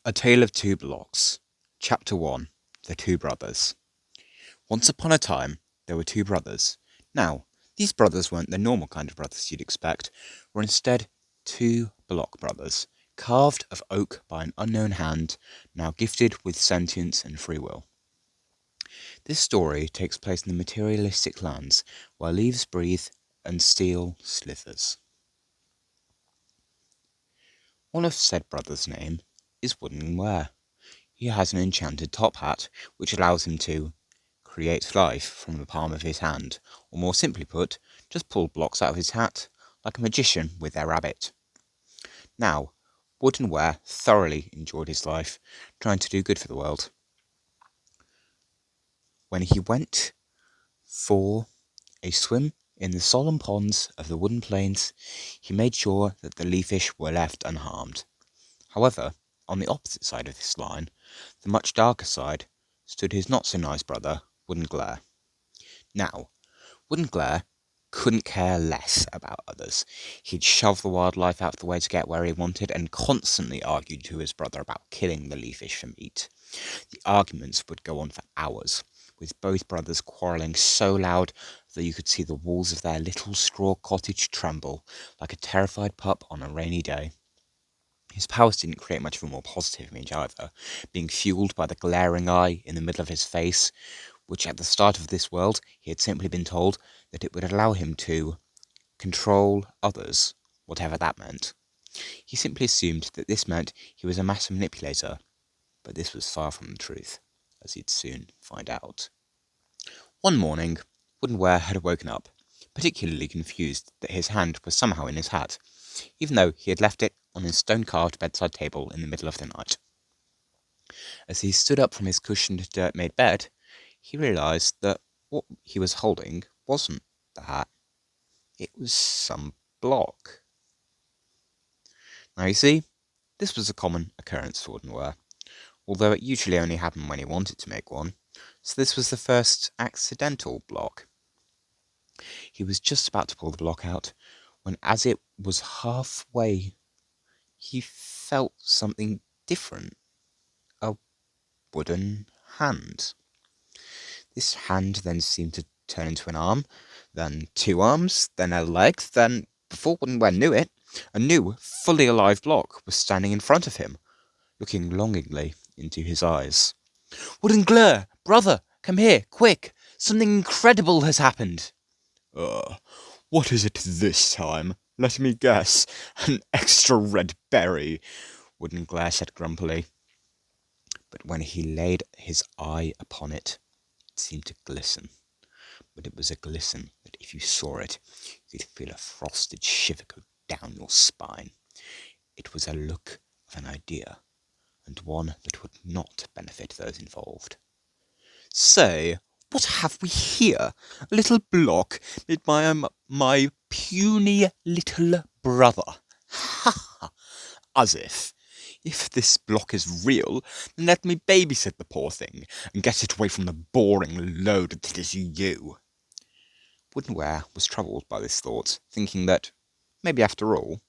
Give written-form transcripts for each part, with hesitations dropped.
A Tale of Two Blocks. Chapter 1. The Two Brothers. Once upon a time, there were two brothers. Now, these brothers weren't the normal kind of brothers you'd expect, were instead two block brothers, carved of oak by an unknown hand, now gifted with sentience and free will. This story takes place in the materialistic lands, where leaves breathe and steel slithers. One of said brothers' name is Wooden Ware. He has an enchanted top hat, which allows him to create life from the palm of his hand, or more simply put, just pull blocks out of his hat, like a magician with their rabbit. Now, Woodenware thoroughly enjoyed his life, trying to do good for the world. When he went for a swim in the solemn ponds of the wooden plains, he made sure that the leafish were left unharmed. However, on the opposite side of this line, the much darker side, stood his not-so-nice brother, Wooden Glare. Now, Wooden Glare couldn't care less about others. He'd shove the wildlife out of the way to get where he wanted and constantly argued to his brother about killing the leafish for meat. The arguments would go on for hours, with both brothers quarrelling so loud that you could see the walls of their little straw cottage tremble like a terrified pup on a rainy day. His powers didn't create much of a more positive image either, being fueled by the glaring eye in the middle of his face, which at the start of this world he had simply been told that it would allow him to control others, whatever that meant. He simply assumed that this meant he was a master manipulator, but this was far from the truth, as he'd soon find out. One morning, Woodenware had woken up, particularly confused that his hand was somehow in his hat, even though he had left it on his stone-carved bedside table in the middle of the night. As he stood up from his cushioned, dirt-made bed, he realised that what he was holding wasn't the hat. It was some block. Now you see, this was a common occurrence for Woodenware, although it usually only happened when he wanted to make one, so this was the first accidental block. He was just about to pull the block out, when as it was halfway, he felt something different. A wooden hand. This hand then seemed to turn into an arm, then two arms, then a leg, then, before Woodenware knew it, a new, fully alive block was standing in front of him, looking longingly into his eyes. Wooden Glare, brother, come here, quick! Something incredible has happened! What is it this time? Let me guess. An extra red berry, Wooden Glare said grumpily. But when he laid his eye upon it, it seemed to glisten. But it was a glisten that if you saw it, you could feel a frosted shiver go down your spine. It was a look of an idea, and one that would not benefit those involved. Say, what have we here? A little block made by my puny little brother. Ha ha! As if. If this block is real, then let me babysit the poor thing and get it away from the boring load that is you. Woodenware was troubled by this thought, thinking that, maybe after all,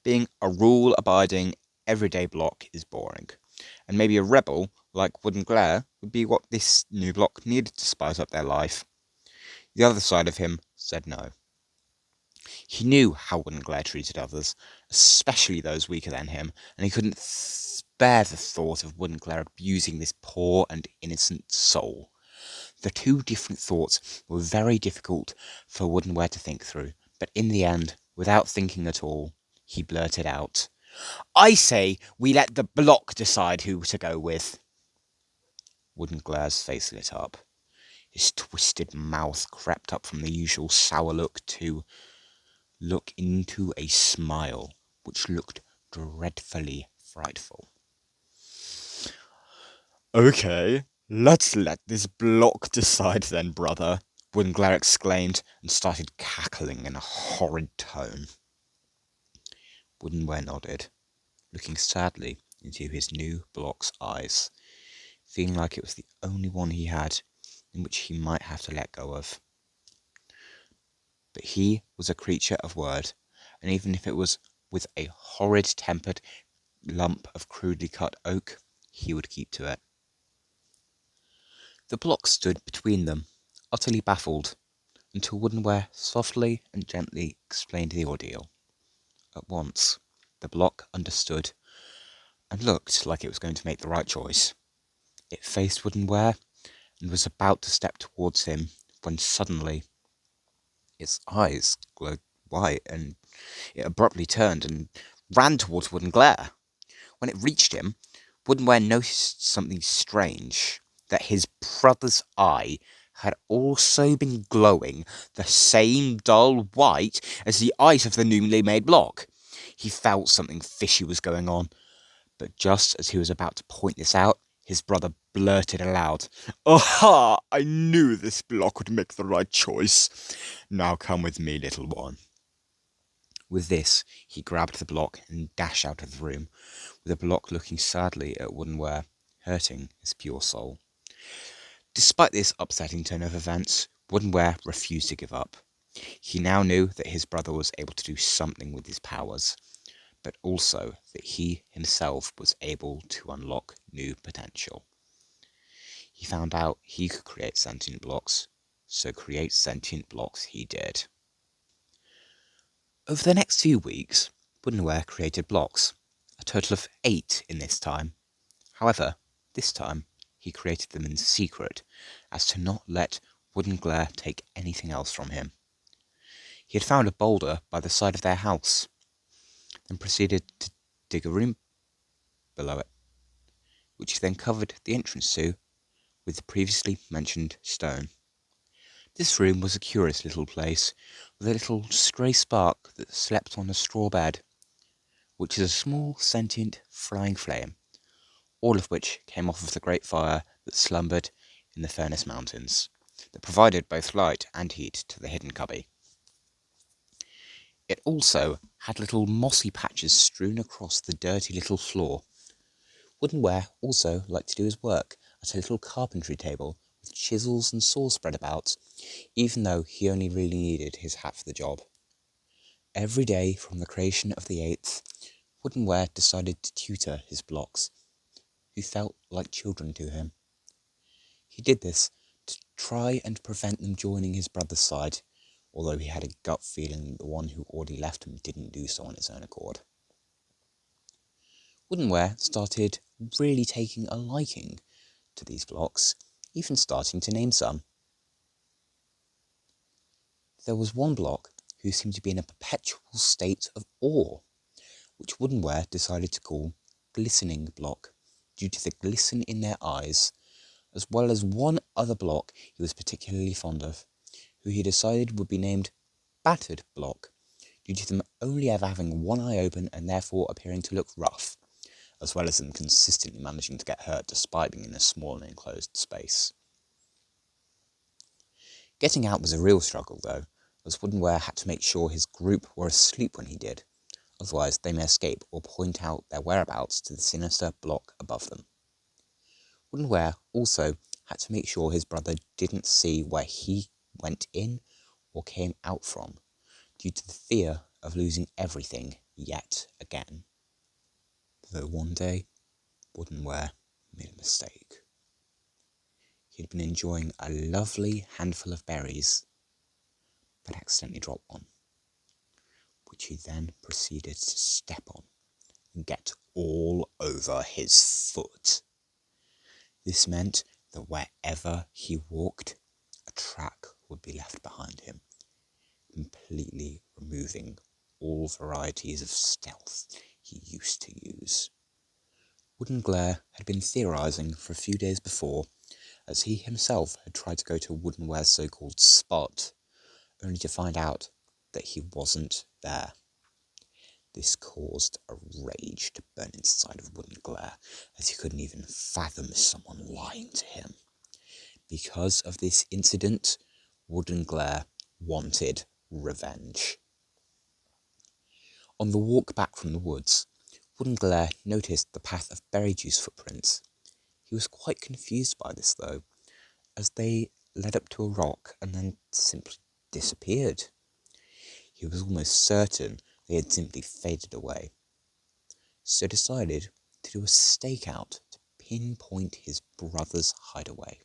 being a rule-abiding, everyday block is boring, and maybe a rebel like Wooden Glare would be what this new block needed to spice up their life. The other side of him said no. He knew how Wooden Glare treated others, especially those weaker than him, and he couldn't bear the thought of Wooden Glare abusing this poor and innocent soul. The two different thoughts were very difficult for Woodenware to think through, but in the end, without thinking at all, he blurted out, I say we let the block decide who to go with. Wooden Glare's face lit up. His twisted mouth crept up from the usual sour look to look into a smile which looked dreadfully frightful. Okay, let's let this block decide then, brother, Wooden Glare exclaimed and started cackling in a horrid tone. Woodenware nodded, looking sadly into his new block's eyes, feeling like it was the only one he had in which he might have to let go of. But he was a creature of word, and even if it was with a horrid-tempered, lump of crudely cut oak, he would keep to it. The block stood between them, utterly baffled, until Woodenware softly and gently explained the ordeal. At once, the block understood and looked like it was going to make the right choice. It faced Woodenware and was about to step towards him when suddenly its eyes glowed white and it abruptly turned and ran towards Woodenglare. When it reached him, Woodenware noticed something strange, that his brother's eye had also been glowing the same dull white as the eyes of the newly made block. He felt something fishy was going on, but just as he was about to point this out, his brother blurted aloud, "Aha! I knew this block would make the right choice. Now come with me, little one." With this, he grabbed the block and dashed out of the room, with the block looking sadly at Woodenware, hurting his pure soul. Despite this upsetting turn of events, Woodenware refused to give up. He now knew that his brother was able to do something with his powers, but also that he himself was able to unlock new potential. He found out he could create sentient blocks, so create sentient blocks he did. Over the next few weeks, Woodenware created blocks, a total of 8 in this time. However, this time he created them in secret, as to not let Woodenglare take anything else from him. He had found a boulder by the side of their house, then proceeded to dig a room below it, which he then covered the entrance to with the previously mentioned stone. This room was a curious little place, with a little stray spark that slept on a straw bed, which is a small sentient flying flame, all of which came off of the great fire that slumbered in the Pheonix Mountains, that provided both light and heat to the hidden cubby. It also had little mossy patches strewn across the dirty little floor. Woodenware also liked to do his work at a little carpentry table with chisels and saws spread about, even though he only really needed his hat for the job. Every day from the creation of the 8th, Woodenware decided to tutor his blocks, who felt like children to him. He did this to try and prevent them joining his brother's side, although he had a gut feeling that the one who already left him didn't do so on its own accord. Woodenware started really taking a liking to these blocks, even starting to name some. There was one block who seemed to be in a perpetual state of awe, which Woodenware decided to call Glistening Block, due to the glisten in their eyes, as well as one other block he was particularly fond of, who he decided would be named Battered Block, due to them only ever having one eye open and therefore appearing to look rough, as well as them consistently managing to get hurt despite being in a small and enclosed space. Getting out was a real struggle, though, as Woodenware had to make sure his group were asleep when he did, otherwise they may escape or point out their whereabouts to the sinister block above them. Woodenware also had to make sure his brother didn't see where he went in or came out from, due to the fear of losing everything yet again. Though one day, Woodenware made a mistake. He had been enjoying a lovely handful of berries, but accidentally dropped one, which he then proceeded to step on and get all over his foot. This meant that wherever he walked, a track would be left behind him, completely removing all varieties of stealth he used to use. Woodenglare had been theorising for a few days before, as he himself had tried to go to Woodenware's so-called spot, only to find out that he wasn't there. This caused a rage to burn inside of Woodenglare, as he couldn't even fathom someone lying to him. Because of this incident, Woodenglare wanted revenge. On the walk back from the woods, Woodenglare noticed the path of berry juice footprints. He was quite confused by this, though, as they led up to a rock and then simply disappeared. He was almost certain they had simply faded away. so decided to do a stakeout to pinpoint his brother's hideaway.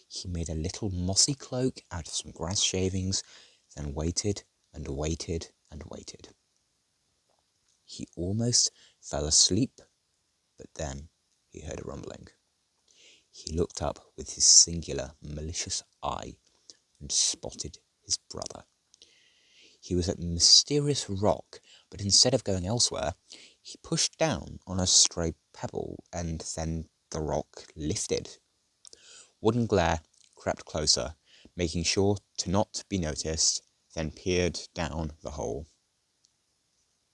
He made a little mossy cloak out of some grass shavings, then waited and waited and waited. He almost fell asleep, but then he heard a rumbling. He looked up with his singular, malicious eye and spotted his brother. He was at the mysterious rock, but instead of going elsewhere, he pushed down on a stray pebble, and then the rock lifted. Wooden Glare crept closer, making sure to not be noticed, then peered down the hole.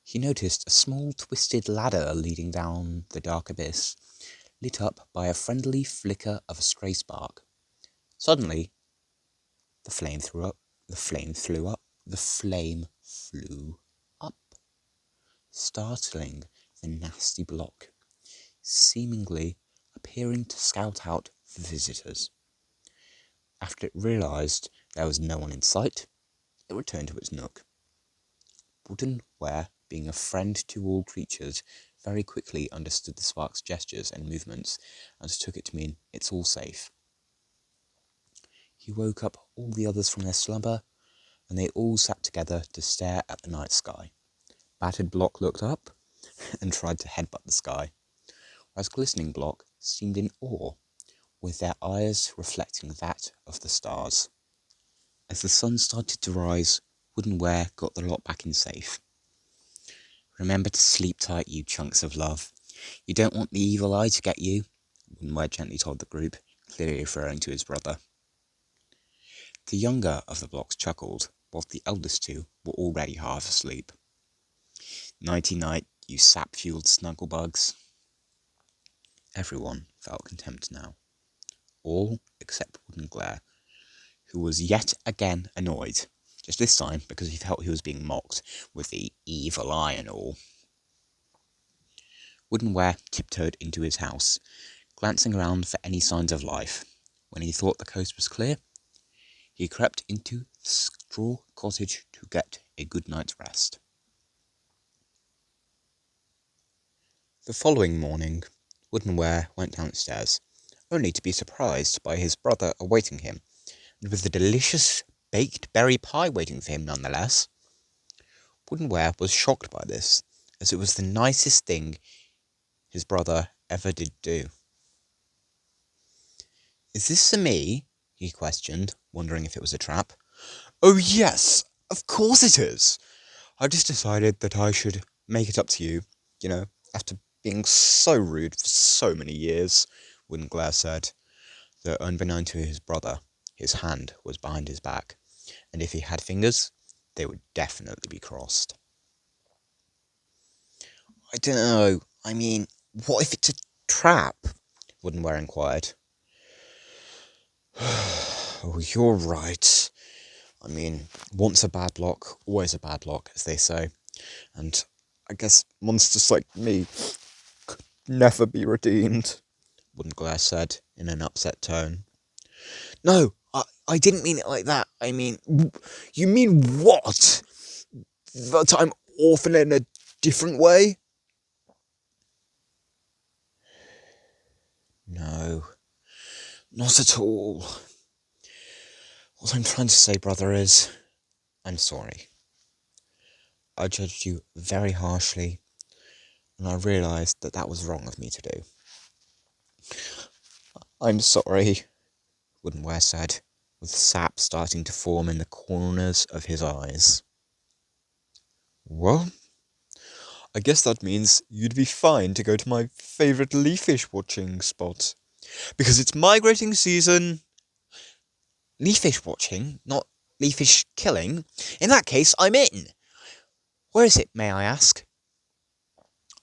He noticed a small twisted ladder leading down the dark abyss, lit up by a friendly flicker of a stray spark. Suddenly, the flame flew up, startling the nasty block, seemingly appearing to scout out the visitors. After it realised there was no one in sight, it returned to its nook. Wooden Ware, being a friend to all creatures, very quickly understood the spark's gestures and movements, and took it to mean it's all safe. He woke up all the others from their slumber, and they all sat together to stare at the night sky. Battered Block looked up and tried to headbutt the sky, whereas Glistening Block seemed in awe, with their eyes reflecting that of the stars. As the sun started to rise, Wooden Ware got the lot back in safe. Remember to sleep tight, you chunks of love. You don't want the evil eye to get you, Wooden Ware gently told the group, clearly referring to his brother. The younger of the blocks chuckled, while the eldest two were already half asleep. Nighty-night, you sap-fueled snugglebugs. Everyone felt contempt now. All except Wooden Glare, who was yet again annoyed, just this time because he felt he was being mocked with the evil eye and all. Wooden Ware tiptoed into his house, glancing around for any signs of life. When he thought the coast was clear, he crept into the straw cottage to get a good night's rest. The following morning, Wooden Ware went downstairs, only to be surprised by his brother awaiting him, and with a delicious baked berry pie waiting for him nonetheless. Wooden Ware was shocked by this, as it was the nicest thing his brother ever did do. "Is this for me?" he questioned, wondering if it was a trap. "Oh yes, of course it is. I just decided that I should make it up to you, after being so rude for so many years," Wooden Glare said, though unbeknown to his brother, his hand was behind his back, and if he had fingers, they would definitely be crossed. "I don't know. I mean, what if it's a trap?" Wooden Ware inquired. "Oh, you're right. I mean, once a bad block, always a bad block, as they say. And I guess monsters like me could never be redeemed," Wooden Glare said in an upset tone. "No, I didn't mean it like that. I mean, you mean what? That I'm orphaned in a different way?" "No, not at all. What I'm trying to say, brother, is I'm sorry. I judged you very harshly, and I realised that that was wrong of me to do." "I'm sorry," Wooden Ware said, with sap starting to form in the corners of his eyes. "Well, I guess that means you'd be fine to go to my favourite leafish watching spot, because it's migrating season." "Leafish watching, not leafish killing? In that case, I'm in. Where is it, may I ask?"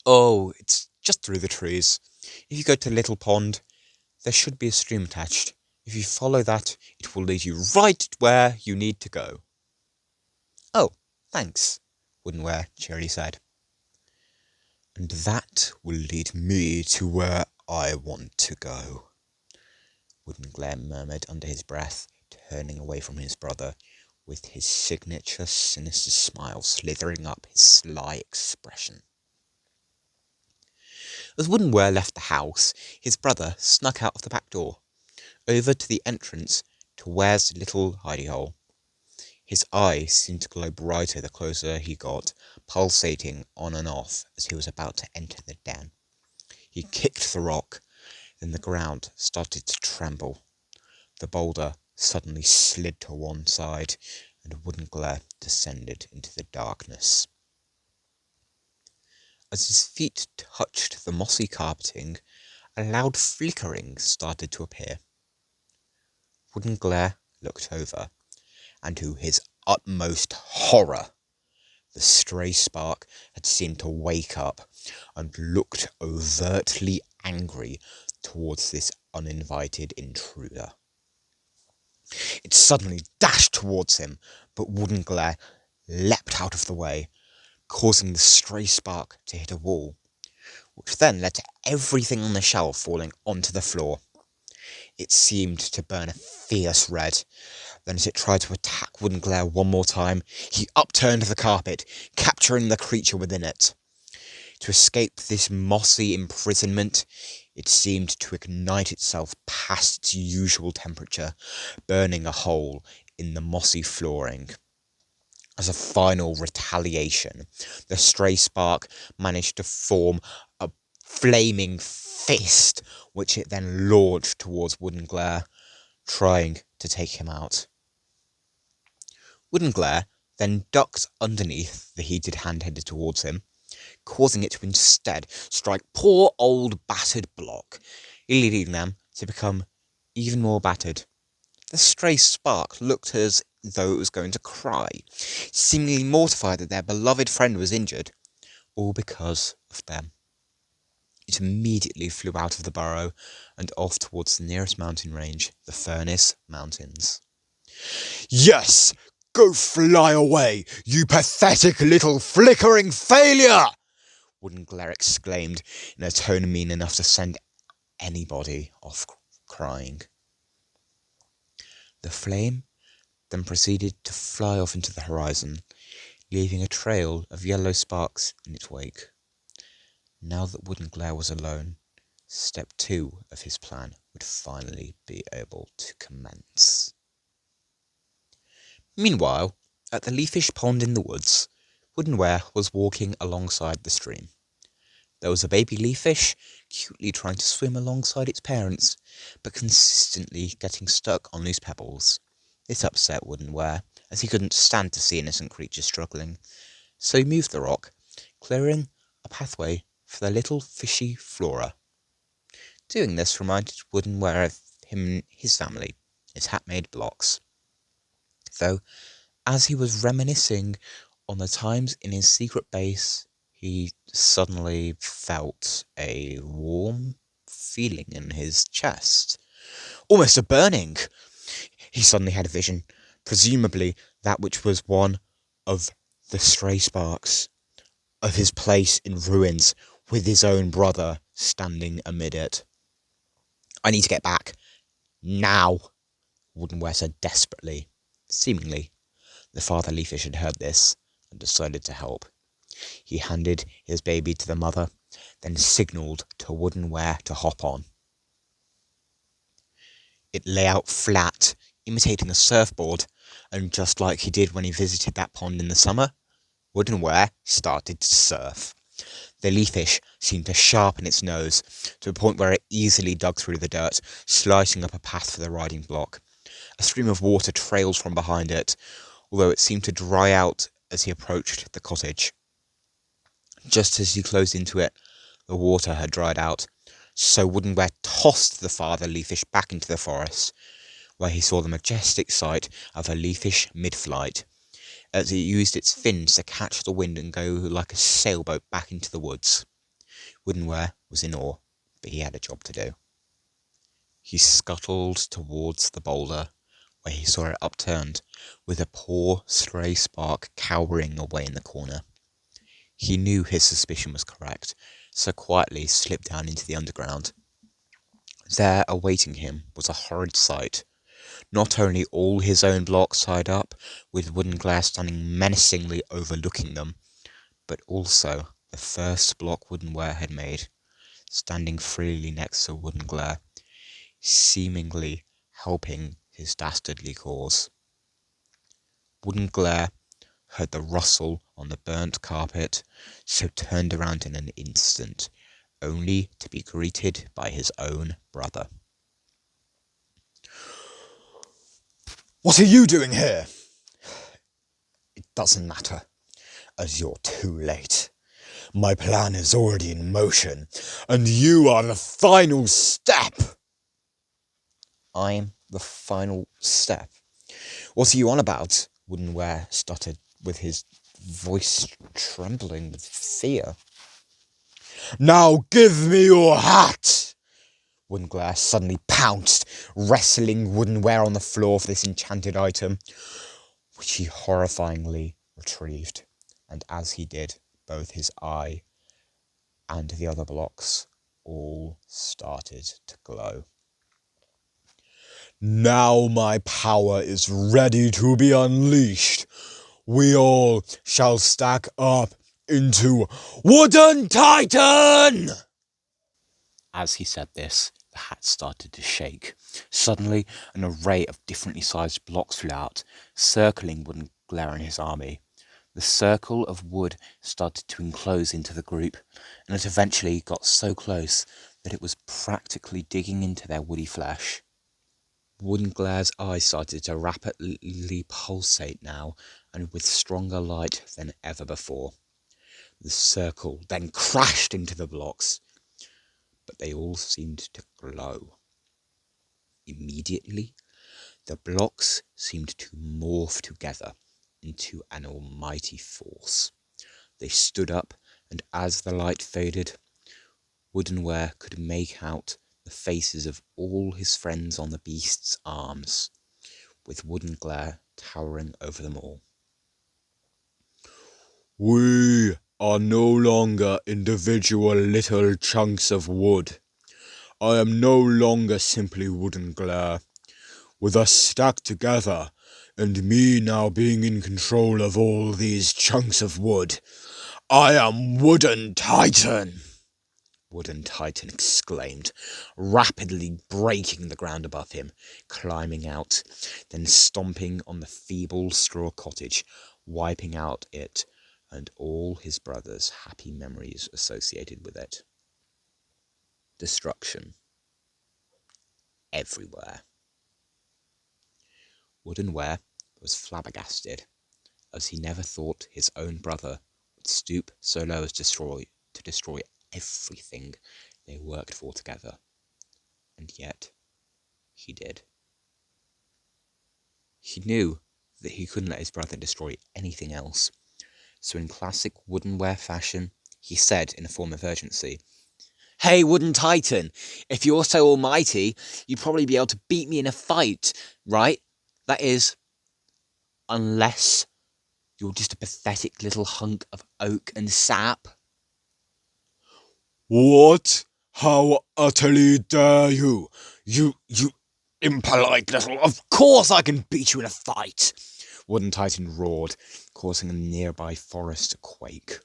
"Oh, it's just through the trees. If you go to Little Pond, there should be a stream attached. If you follow that, it will lead you right where you need to go." "Oh, thanks," Wooden Ware cheerily said. "And that will lead me to where I want to go," Wooden Glare murmured under his breath, turning away from his brother, with his signature sinister smile slithering up his sly expression. As Woodenware left the house, his brother snuck out of the back door, over to the entrance to Ware's little hidey hole. His eyes seemed to glow brighter the closer he got, pulsating on and off as he was about to enter the den. He kicked the rock, then the ground started to tremble. The boulder suddenly slid to one side, and Woodenglare descended into the darkness. As his feet touched the mossy carpeting, a loud flickering started to appear. Woodenglare looked over, and to his utmost horror, the stray spark had seemed to wake up and looked overtly angry towards this uninvited intruder. It suddenly dashed towards him, but Woodenglare leapt out of the way, causing the stray spark to hit a wall, which then led to everything on the shelf falling onto the floor. It seemed to burn a fierce red. Then as it tried to attack Woodenglare one more time, he upturned the carpet, capturing the creature within it. To escape this mossy imprisonment, it seemed to ignite itself past its usual temperature, burning a hole in the mossy flooring. As a final retaliation, the stray spark managed to form a flaming fist, which it then launched towards Woodenglare, trying to take him out. Woodenglare then ducked underneath the heated hand headed towards him, causing it to instead strike poor old battered Block, leading them to become even more battered. The stray spark looked as though it was going to cry, seemingly mortified that their beloved friend was injured, all because of them. It immediately flew out of the burrow and off towards the nearest mountain range, the Pheonix Mountains. "Yes! Go fly away, you pathetic little flickering failure!" Woodenglare exclaimed in a tone mean enough to send anybody off crying. The flame then proceeded to fly off into the horizon, leaving a trail of yellow sparks in its wake. Now that Woodenglare was alone, step 2 of his plan would finally be able to commence. Meanwhile, at the leafish pond in the woods, Woodenware was walking alongside the stream. There was a baby leafish, cutely trying to swim alongside its parents, but consistently getting stuck on loose pebbles. This upset Woodenware, as he couldn't stand to see innocent creatures struggling, so he moved the rock, clearing a pathway for the little fishy Flora. Doing this reminded Woodenware of him and his family, his hat-made blocks. Though, as he was reminiscing on the times in his secret base, he suddenly felt a warm feeling in his chest, almost a burning. He suddenly had a vision, presumably that which was one of the stray sparks, of his place in ruins with his own brother standing amid it. "I need to get back. Now," Woodenware said desperately. Seemingly, the father leafish had heard this and decided to help. He handed his baby to the mother, then signalled to Woodenware to hop on. It lay out flat, imitating a surfboard, and just like he did when he visited that pond in the summer, Woodenware started to surf. The leafish seemed to sharpen its nose to a point where it easily dug through the dirt, slicing up a path for the riding block. A stream of water trailed from behind it, although it seemed to dry out as he approached the cottage. Just as he closed into it, the water had dried out, so Woodenware tossed the father leafish back into the forest, where he saw the majestic sight of a leafish mid-flight, as it used its fins to catch the wind and go like a sailboat back into the woods. Woodenware was in awe, but he had a job to do. He scuttled towards the boulder, where he saw it upturned, with a poor stray spark cowering away in the corner. He knew his suspicion was correct, so quietly slipped down into the underground. There, awaiting him, was a horrid sight. Not only all his own blocks tied up, with Woodenglare standing menacingly overlooking them, but also the first block Woodenware had made, standing freely next to Wooden Glare, seemingly helping his dastardly cause. Wooden Glare heard the rustle on the burnt carpet, so turned around in an instant, only to be greeted by his own brother. What are you doing here? It doesn't matter, As you're too late. My plan is already in motion, and you are the final step. I'm the final step. What are you on about? Woodenware stuttered, with his voice trembling with fear. Now give me your hat! Woodenglare suddenly pounced, wrestling Woodenware on the floor for this enchanted item, which he horrifyingly retrieved. And as he did, both his eye and the other blocks all started to glow. Now my power is ready to be unleashed. We all shall stack up into Wooden Titan! As he said this, the hat started to shake. Suddenly, an array of differently sized blocks flew out, circling Woodenglare and his army. The circle of wood started to enclose into the group, and it eventually got so close that it was practically digging into their woody flesh. Woodenglare's eyes started to rapidly pulsate now, and with stronger light than ever before. The circle then crashed into the blocks, but they all seemed to glow. Immediately, the blocks seemed to morph together into an almighty force. They stood up, and as the light faded, Woodenware could make out the faces of all his friends on the beast's arms, with Woodenglare towering over them all. We are no longer individual little chunks of wood. I am no longer simply Wooden Glare. With us stacked together, and me now being in control of all these chunks of wood, I am Wooden Titan! Wooden Titan exclaimed, rapidly breaking the ground above him, climbing out, then stomping on the feeble straw cottage, wiping out it and all his brothers' happy memories associated with it. Destruction everywhere. Woodenware was flabbergasted, as he never thought his own brother would stoop so low as to destroy everything they worked for together. And yet, he did. He knew that he couldn't let his brother destroy anything else, so in classic Woodenware fashion, he said in a form of urgency, "Hey, Wooden Titan, if you're so almighty, you'd probably be able to beat me in a fight, right? That is, unless you're just a pathetic little hunk of oak and sap." What? How utterly dare you? You impolite little... Of course I can beat you in a fight! Wooden Titan roared, causing a nearby forest to quake.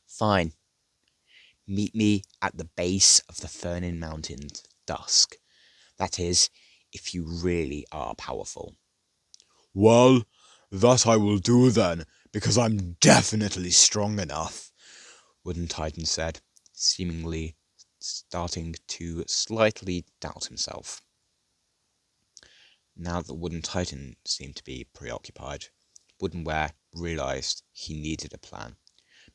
"Fine. Meet me at the base of the Fernin Mountains, dusk. That is, if you really are powerful." Well, that I will do then, because I'm definitely strong enough, Wooden Titan said, seemingly starting to slightly doubt himself. Now that Wooden Titan seemed to be preoccupied, Woodenware realized he needed a plan,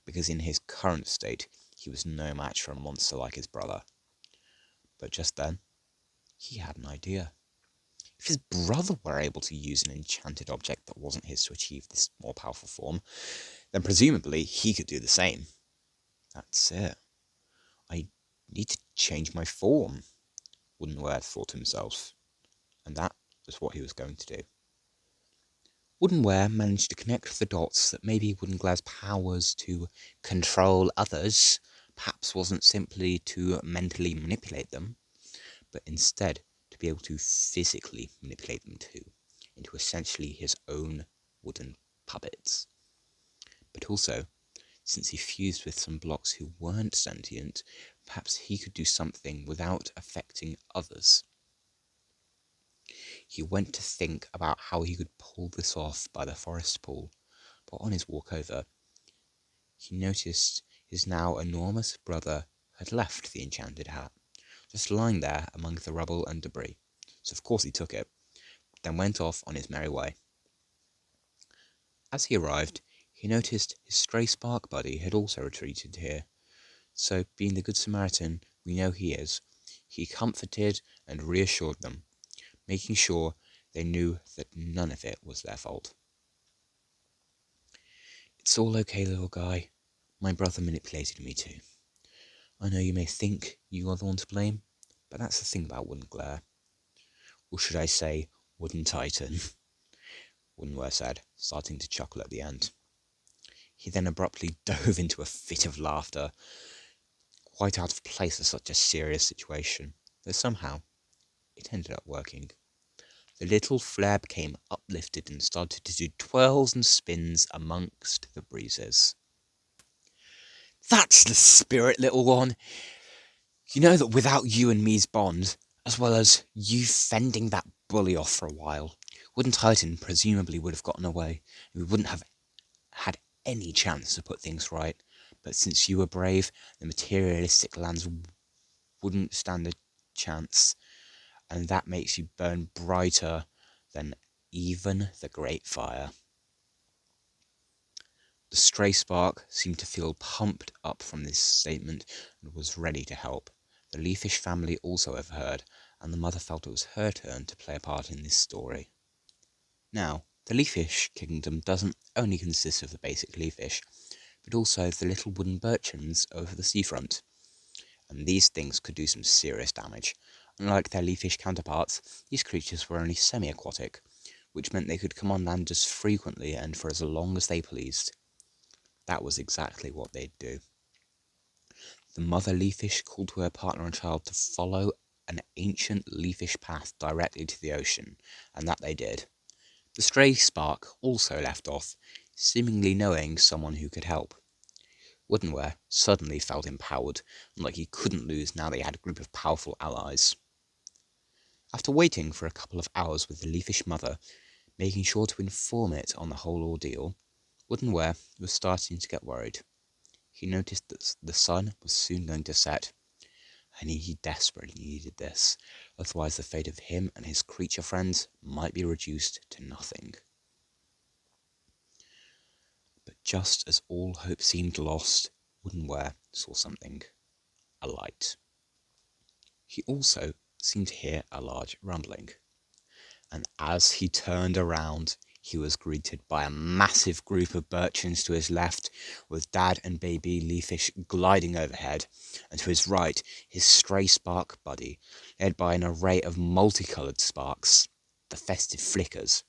because in his current state he was no match for a monster like his brother. But just then, he had an idea. If his brother were able to use an enchanted object that wasn't his to achieve this more powerful form, then presumably he could do the same. That's it. I need to change my form, Woodenware thought to himself, and that was what he was going to do. Woodenware managed to connect the dots that maybe Woodenglare's powers to control others perhaps wasn't simply to mentally manipulate them, but instead to be able to physically manipulate them too, into essentially his own wooden puppets. But also, since he fused with some blocks who weren't sentient, perhaps he could do something without affecting others. He went to think about how he could pull this off by the forest pool, but on his walk over, he noticed his now enormous brother had left the enchanted hat, just lying there among the rubble and debris. So of course he took it, then went off on his merry way. As he arrived, he noticed his stray spark buddy had also retreated here. So, being the good Samaritan we know he is, he comforted and reassured them, making sure they knew that none of it was their fault. It's all okay, little guy. My brother manipulated me too. I know you may think you are the one to blame, but that's the thing about Wooden Glare. Or should I say, Wooden Titan? Woodenware said, starting to chuckle at the end. He then abruptly dove into a fit of laughter, quite out of place for such a serious situation, though somehow it ended up working. The little flare became uplifted and started to do twirls and spins amongst the breezes. That's the spirit, little one. You know that without you and me's bond, as well as you fending that bully off for a while, Wooden Titan presumably would have gotten away, and we wouldn't have had any chance to put things right. But since you were brave, the materialistic lands wouldn't stand a chance, and that makes you burn brighter than even the Great Fire. The stray spark seemed to feel pumped up from this statement and was ready to help. The Leafish family also overheard, and the mother felt it was her turn to play a part in this story. Now, the Leafish kingdom doesn't only consist of the basic Leafish, but also the little wooden birchins over the seafront. And these things could do some serious damage. Unlike their Leafish counterparts, these creatures were only semi-aquatic, which meant they could come on land as frequently and for as long as they pleased. That was exactly what they'd do. The mother Leafish called to her partner and child to follow an ancient Leafish path directly to the ocean, and that they did. The stray spark also left off, seemingly knowing someone who could help. Woodenware suddenly felt empowered, and like he couldn't lose now they had a group of powerful allies. After waiting for a couple of hours with the Leafish mother, making sure to inform it on the whole ordeal, Woodenware was starting to get worried. He noticed that the sun was soon going to set, and he desperately needed this, otherwise the fate of him and his creature friends might be reduced to nothing. But just as all hope seemed lost, Woodenware saw something. A light. He also seemed to hear a large rumbling, and as he turned around, he was greeted by a massive group of birchins to his left, with Dad and baby Leafish gliding overhead, and to his right, his stray spark buddy, led by an array of multicoloured sparks, the festive flickers,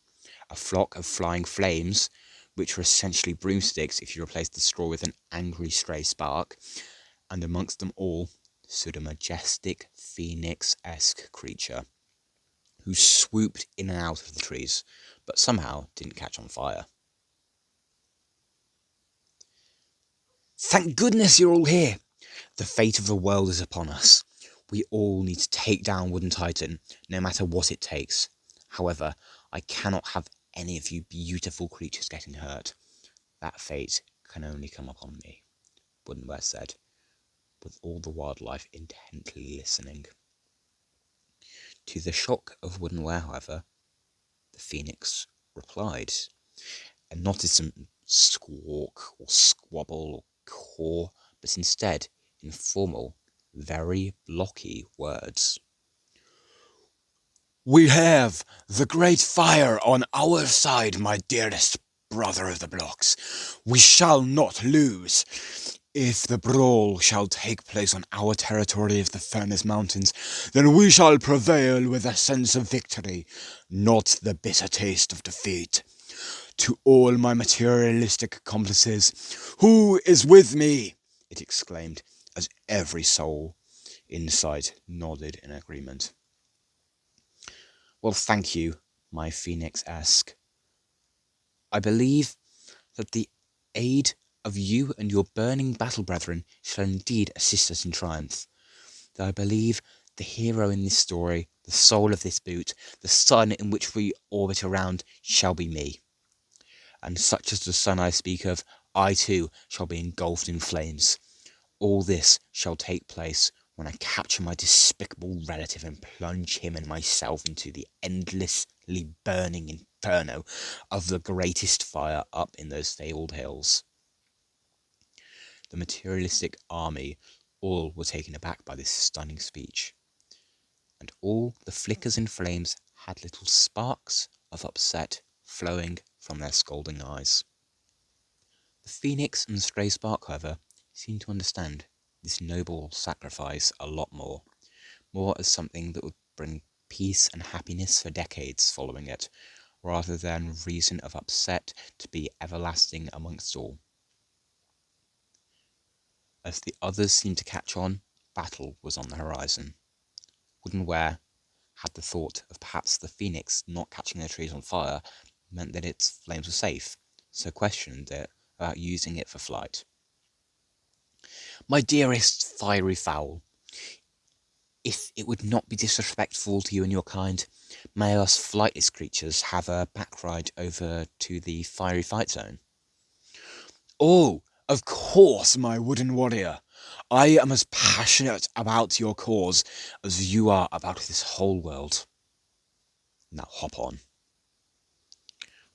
a flock of flying flames, which were essentially broomsticks if you replaced the straw with an angry stray spark, and amongst them all stood a majestic Pheonix-esque creature, who swooped in and out of the trees, but somehow didn't catch on fire. Thank goodness you're all here! The fate of the world is upon us. We all need to take down Wooden Titan, no matter what it takes. However, I cannot have any of you beautiful creatures getting hurt. That fate can only come upon me, Woodenware said, with all the wildlife intently listening. To the shock of Woodenware, however, the Pheonix replied, and not in some squawk or squabble or caw, but instead in formal, very blocky words. We have the great fire on our side, my dearest brother of the blocks. We shall not lose. If the brawl shall take place on our territory of the Furnace Mountains, then we shall prevail with a sense of victory, not the bitter taste of defeat. To all my materialistic accomplices, who is with me? It exclaimed, as every soul in sight nodded in agreement. Well, thank you, my Pheonix-esque. I believe that the aid of you and your burning battle brethren shall indeed assist us in triumph. though I believe the hero in this story, the soul of this boot, the sun in which we orbit around, shall be me. And such as the sun I speak of, I too shall be engulfed in flames. All this shall take place when I capture my despicable relative and plunge him and myself into the endlessly burning inferno of the greatest fire up in those fabled hills. The materialistic army all were taken aback by this stunning speech, and all the flickers and flames had little sparks of upset flowing from their scalding eyes. The Pheonix and Stray Spark, however, seemed to understand this noble sacrifice a lot more as something that would bring peace and happiness for decades following it, rather than reason of upset to be everlasting amongst all. As the others seemed to catch on, battle was on the horizon. Woodenware had the thought of perhaps the Pheonix not catching the trees on fire meant that its flames were safe, so questioned it about using it for flight. My dearest fiery fowl, if it would not be disrespectful to you and your kind, may us flightless creatures have a back ride over to the fiery fight zone? Oh, of course, my wooden warrior. I am as passionate about your cause as you are about this whole world. Now hop on.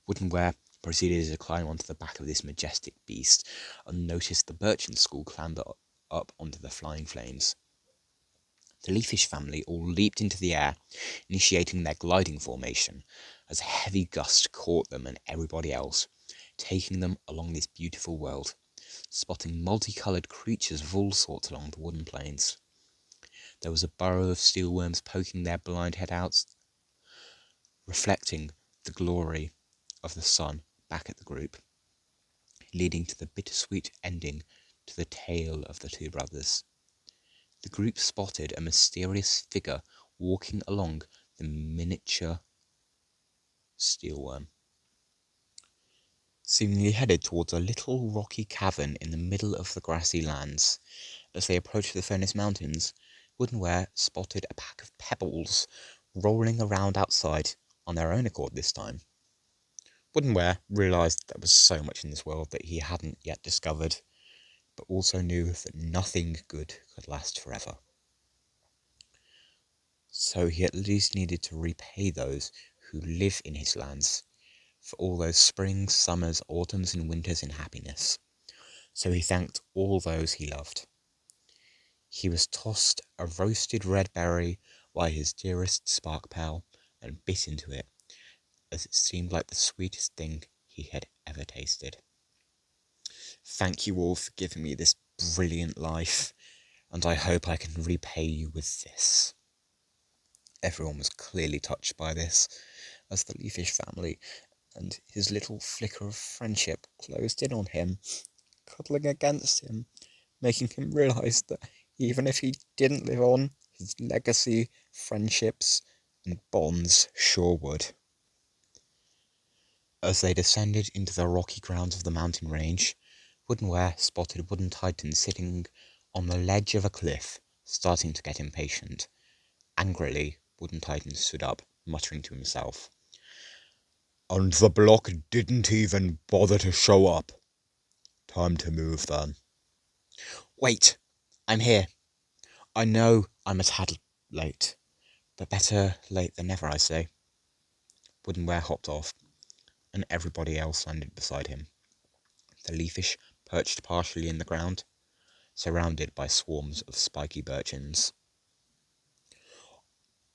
Woodenware proceeded to climb onto the back of this majestic beast and noticed the Birchen school clamber up onto the flying flames. The Leafish family all leaped into the air, initiating their gliding formation, as a heavy gust caught them and everybody else, taking them along this beautiful world, spotting multicoloured creatures of all sorts along the wooden plains. There was a burrow of steelworms poking their blind head out, reflecting the glory of the sun back at the group, leading to the bittersweet ending to the tale of the two brothers. The group spotted a mysterious figure walking along the miniature steelworm, seemingly headed towards a little rocky cavern in the middle of the grassy lands. As they approached the Pheonix Mountains, Woodenware spotted a pack of pebbles rolling around outside on their own accord this time. Woodenware realised there was so much in this world that he hadn't yet discovered, but also knew that nothing good could last forever. So he at least needed to repay those who live in his lands for all those springs, summers, autumns, and winters in happiness. So he thanked all those he loved. He was tossed a roasted red berry by his dearest Spark pal and bit into it, as it seemed like the sweetest thing he had ever tasted. Thank you all for giving me this brilliant life, and I hope I can repay you with this. Everyone was clearly touched by this, as the Leafish family and his little flicker of friendship closed in on him, cuddling against him, making him realise that even if he didn't live on, his legacy, friendships, and bonds sure would. As they descended into the rocky grounds of the mountain range, Woodenware spotted Wooden Titan sitting on the ledge of a cliff, starting to get impatient. Angrily, Wooden Titan stood up, muttering to himself. And the block didn't even bother to show up. Time to move then. Wait, I'm here. I know I'm a tad late, but better late than never, I say. Woodenware hopped off, and everybody else landed beside him. The Leafish perched partially in the ground, surrounded by swarms of spiky birchins.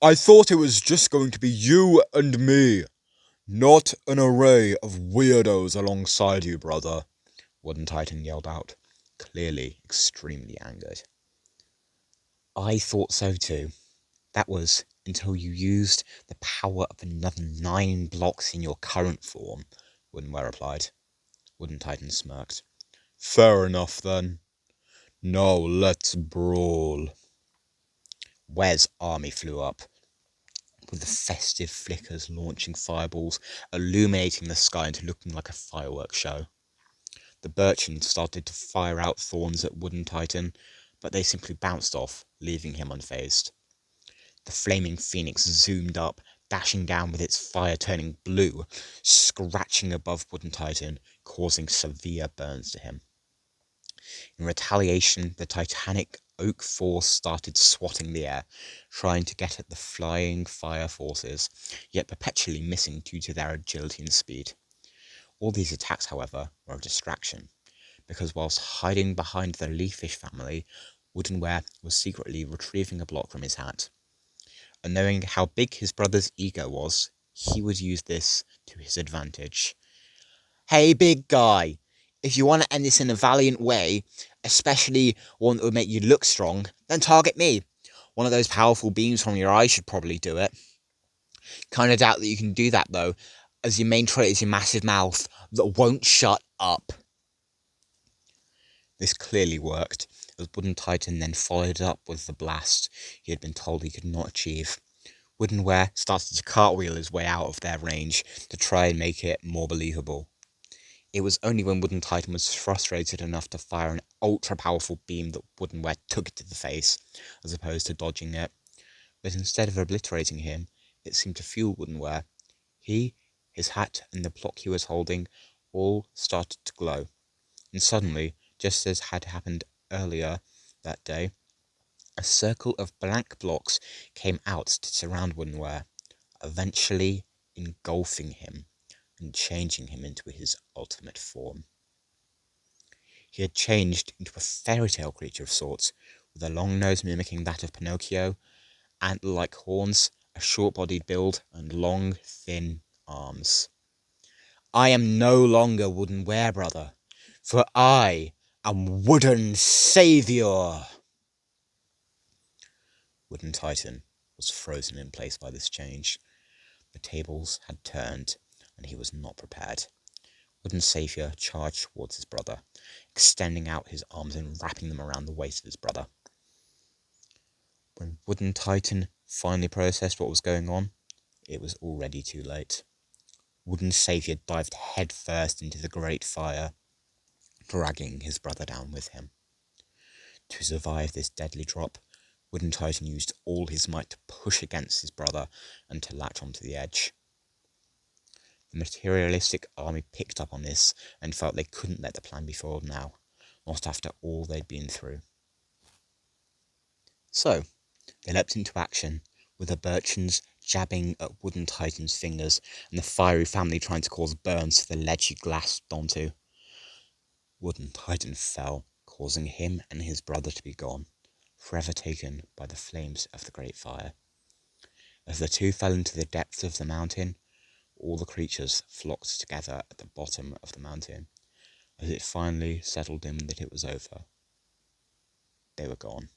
I thought it was just going to be you and me, not an array of weirdos alongside you, brother, Wooden Titan yelled out, clearly extremely angered. I thought so too. That was until you used the power of another 9 blocks in your current form, Woodenware replied. Wooden Titan smirked. Fair enough then. Now let's brawl. Ware's army flew up, with the festive flickers launching fireballs, illuminating the sky into looking like a fireworks show. The Birchins started to fire out thorns at Wooden Titan, but they simply bounced off, leaving him unfazed. The flaming phoenix zoomed up, dashing down with its fire turning blue, scratching above Wooden Titan, causing severe burns to him. In retaliation, the titanic oak force started swatting the air, trying to get at the flying fire forces, yet perpetually missing due to their agility and speed. All these attacks, however, were a distraction, because whilst hiding behind the Leaffish family, Woodenware was secretly retrieving a block from his hat. And knowing how big his brother's ego was, he would use this to his advantage. Hey, big guy, if you want to end this in a valiant way, especially one that would make you look strong, then target me. One of those powerful beams from your eye should probably do it. Kinda doubt that you can do that, though, as your main trait is your massive mouth that won't shut up. This clearly worked, as Wooden Titan then followed up with the blast he had been told he could not achieve. Woodenware started to cartwheel his way out of their range to try and make it more believable. It was only when Wooden Titan was frustrated enough to fire an ultra-powerful beam that Woodenware took it to the face, as opposed to dodging it. But instead of obliterating him, it seemed to fuel Woodenware. He, his hat, and the block he was holding all started to glow. And suddenly, just as had happened earlier that day, a circle of blank blocks came out to surround Woodenware, eventually engulfing him and changing him into his ultimate form. He had changed into a fairy tale creature of sorts, with a long nose mimicking that of Pinocchio, antler-like horns, a short-bodied build, and long, thin arms. I am no longer Woodenware, brother, for I am Wooden Saviour! Wooden Titan was frozen in place by this change. The tables had turned, and he was not prepared. Wooden Saviour charged towards his brother, extending out his arms and wrapping them around the waist of his brother. When Wooden Titan finally processed what was going on, it was already too late. Wooden Saviour dived headfirst into the great fire, dragging his brother down with him. To survive this deadly drop, Wooden Titan used all his might to push against his brother and to latch onto the edge. The materialistic army picked up on this and felt they couldn't let the plan be foiled now, not after all they'd been through. So, they leapt into action, with the Birchins jabbing at Wooden Titan's fingers and the fiery family trying to cause burns to the ledge he grasped onto. Wooden Titan fell, causing him and his brother to be gone, forever taken by the flames of the great fire. As the two fell into the depths of the mountain, all the creatures flocked together at the bottom of the mountain. As it finally settled in that it was over, they were gone.